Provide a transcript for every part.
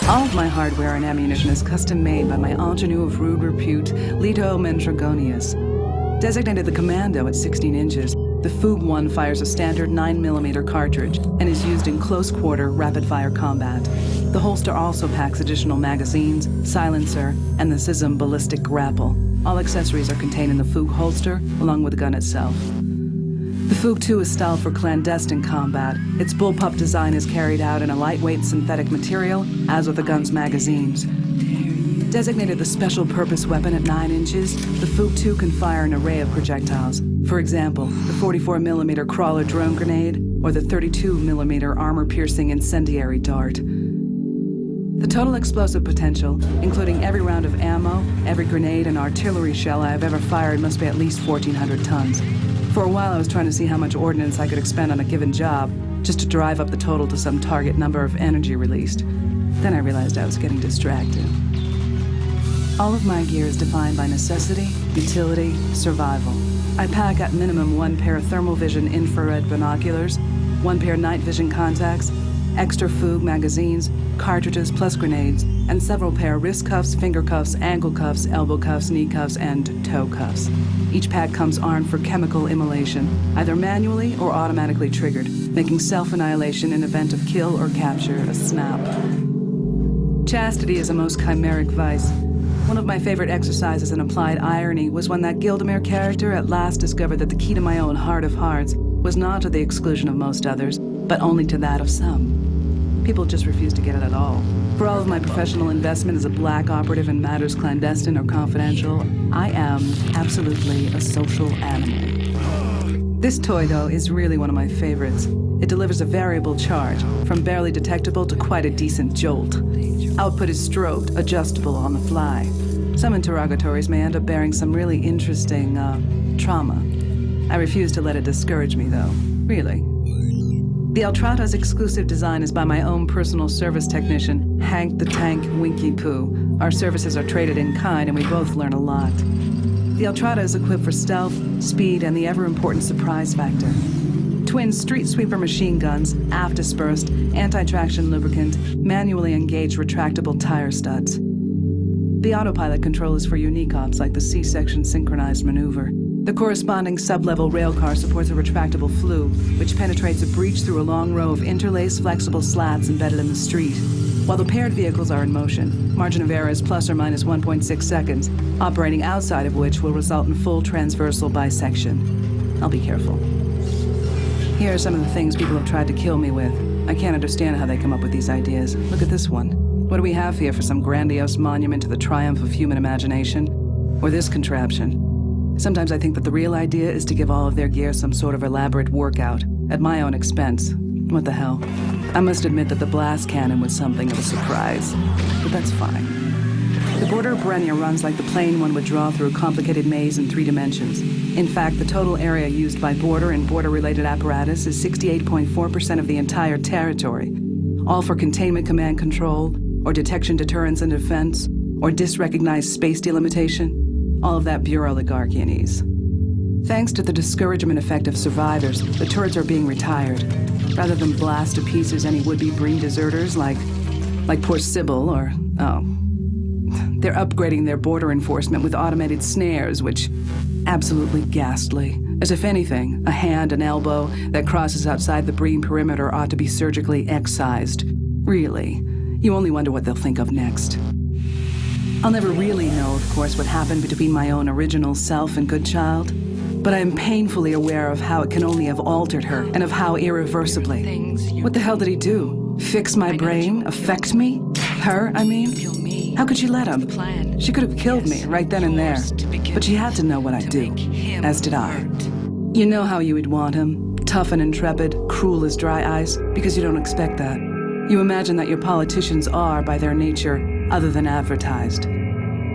All of my hardware and ammunition is custom-made by my ingenue of rude repute, Leto Mentragonius. Designated the Commando at 16 inches, the Foog 1 fires a standard 9mm cartridge and is used in close-quarter, rapid-fire combat. The holster also packs additional magazines, silencer, and the SISM ballistic grapple. All accessories are contained in the Foog holster, along with the gun itself. The Foog 2 is styled for clandestine combat. Its bullpup design is carried out in a lightweight synthetic material, as with the gun's magazines. Designated the special purpose weapon at 9 inches, the Foog 2 can fire an array of projectiles. For example, the 44mm crawler drone grenade or the 32mm armor-piercing incendiary dart. The total explosive potential, including every round of ammo, every grenade and artillery shell I have ever fired, must be at least 1,400 tons. For a while I was trying to see how much ordnance I could expend on a given job, just to drive up the total to some target number of energy released. Then I realized I was getting distracted. All of my gear is defined by necessity, utility, survival. I pack at minimum 1 pair of thermal vision infrared binoculars, 1 pair night vision contacts, extra Foog magazines, cartridges plus grenades, and several pair of wrist cuffs, finger cuffs, ankle cuffs, elbow cuffs, knee cuffs, and toe cuffs. Each pack comes armed for chemical immolation, either manually or automatically triggered, making self-annihilation in event of kill or capture a snap. Chastity is a most chimeric vice. One of my favorite exercises in applied irony was when that Gildemir character at last discovered that the key to my own heart of hearts was not to the exclusion of most others, but only to that of some. People just refuse to get it at all. For all of my professional investment as a black operative in matters clandestine or confidential, I am absolutely a social animal. This toy, though, is really one of my favorites. It delivers a variable charge, from barely detectable to quite a decent jolt. Output is strobed, adjustable on the fly. Some interrogatories may end up bearing some really interesting, trauma. I refuse to let it discourage me, though. Really. The Altrata's exclusive design is by my own personal service technician, Hank the Tank Winky Poo. Our services are traded in kind, and we both learn a lot. The Altrata is equipped for stealth, speed, and the ever-important surprise factor. Twin street sweeper machine guns, aft dispersed, anti-traction lubricant, manually engaged retractable tire studs. The autopilot control is for unique ops like the C-section synchronized maneuver. The corresponding sub-level railcar supports a retractable flue, which penetrates a breach through a long row of interlaced flexible slats embedded in the street. While the paired vehicles are in motion, margin of error is plus or minus 1.6 seconds, operating outside of which will result in full transversal bisection. I'll be careful. Here are some of the things people have tried to kill me with. I can't understand how they come up with these ideas. Look at this one. What do we have here for some grandiose monument to the triumph of human imagination? Or this contraption? Sometimes I think that the real idea is to give all of their gear some sort of elaborate workout, at my own expense. What the hell? I must admit that the blast cannon was something of a surprise, but that's fine. The border of Brenia runs like the plane one would draw through a complicated maze in 3 dimensions. In fact, the total area used by border and border-related apparatus is 68.4% of the entire territory, all for containment command control, or detection, deterrence, and defense, or disrecognized space delimitation. All of that bureauligarchianese. Thanks to the discouragement effect of survivors, the turrets are being retired. Rather than blast to pieces any would-be Breen deserters like poor Sybil or, they're upgrading their border enforcement with automated snares, which absolutely ghastly. As if anything, a hand and elbow that crosses outside the Breen perimeter ought to be surgically excised. Really, you only wonder what they'll think of next. I'll never really know, of course, what happened between my own original self and Goodchild, but I am painfully aware of how it can only have altered her, and of how irreversibly. What the hell did he do? Fix my brain? Affect me? Her, I mean? How could she let him? She could have killed me right then and there, but she had to know what I'd do, as did I. You know how you would want him, tough and intrepid, cruel as dry ice, because you don't expect that. You imagine that your politicians are, by their nature, other than advertised.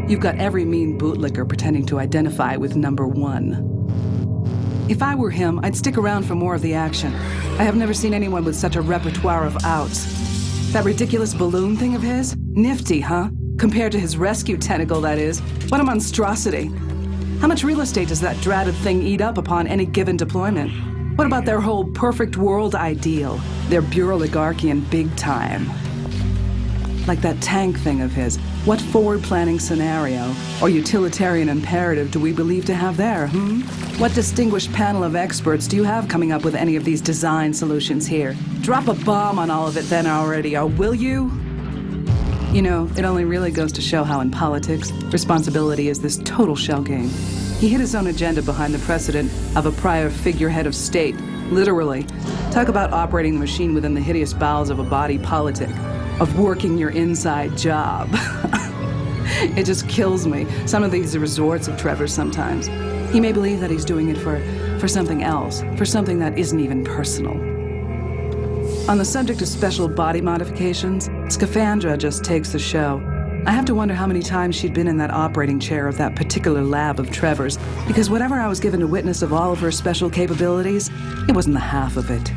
You've got every mean bootlicker pretending to identify with number 1. If I were him, I'd stick around for more of the action. I have never seen anyone with such a repertoire of outs. That ridiculous balloon thing of his? Nifty, huh? Compared to his rescue tentacle, that is. What a monstrosity. How much real estate does that dratted thing eat up upon any given deployment? What about their whole perfect world ideal? Their bureauligarchian big time? Like that tank thing of his. What forward-planning scenario or utilitarian imperative do we believe to have there, What distinguished panel of experts do you have coming up with any of these design solutions here? Drop a bomb on all of it then already, or will you? You know, it only really goes to show how in politics, responsibility is this total shell game. He hid his own agenda behind the precedent of a prior figurehead of state, literally. Talk about operating the machine within the hideous bowels of a body politic, of working your inside job. It just kills me. Some of these resorts of Trevor's sometimes. He may believe that he's doing it for something else, for something that isn't even personal. On the subject of special body modifications, Scaphandra just takes the show. I have to wonder how many times she'd been in that operating chair of that particular lab of Trevor's, because whatever I was given to witness of all of her special capabilities, it wasn't the half of it.